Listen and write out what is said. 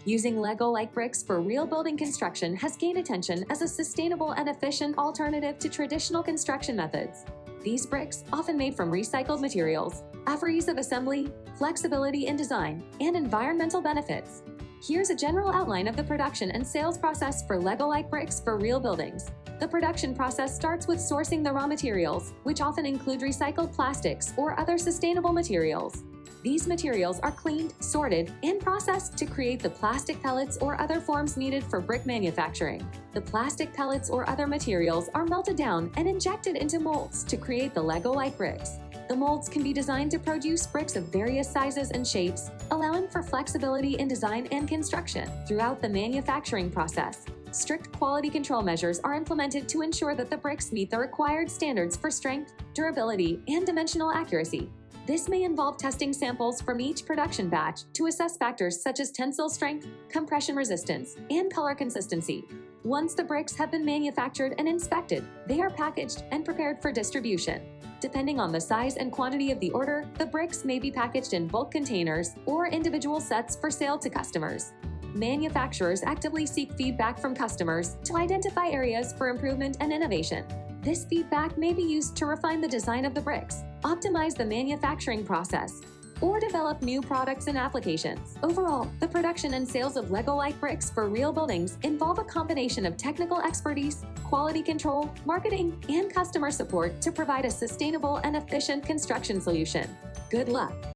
Using Lego-like bricks for real building construction has gained attention as a sustainable and efficient alternative to traditional construction methods. These bricks, often made from recycled materials, offer ease of assembly, flexibility in design, and environmental benefits. Here's a general outline of the production and sales process for Lego-like bricks for real buildings. The production process starts with sourcing the raw materials, which often include recycled plastics or other sustainable materials. These materials are cleaned, sorted, and processed to create the plastic pellets or other forms needed for brick manufacturing. The plastic pellets or other materials are melted down and injected into molds to create the Lego-like bricks. The molds can be designed to produce bricks of various sizes and shapes, allowing for flexibility in design and construction. Throughout the manufacturing process, strict quality control measures are implemented to ensure that the bricks meet the required standards for strength, durability, and dimensional accuracy. This may involve testing samples from each production batch to assess factors such as tensile strength, compression resistance, and color consistency. Once the bricks have been manufactured and inspected, they are packaged and prepared for distribution. Depending on the size and quantity of the order, the bricks may be packaged in bulk containers or individual sets for sale to customers. Manufacturers actively seek feedback from customers to identify areas for improvement and innovation. This feedback may be used to refine the design of the bricks, optimize the manufacturing process, or develop new products and applications. Overall, the production and sales of Lego-like bricks for real buildings involve a combination of technical expertise, quality control, marketing, and customer support to provide a sustainable and efficient construction solution. Good luck!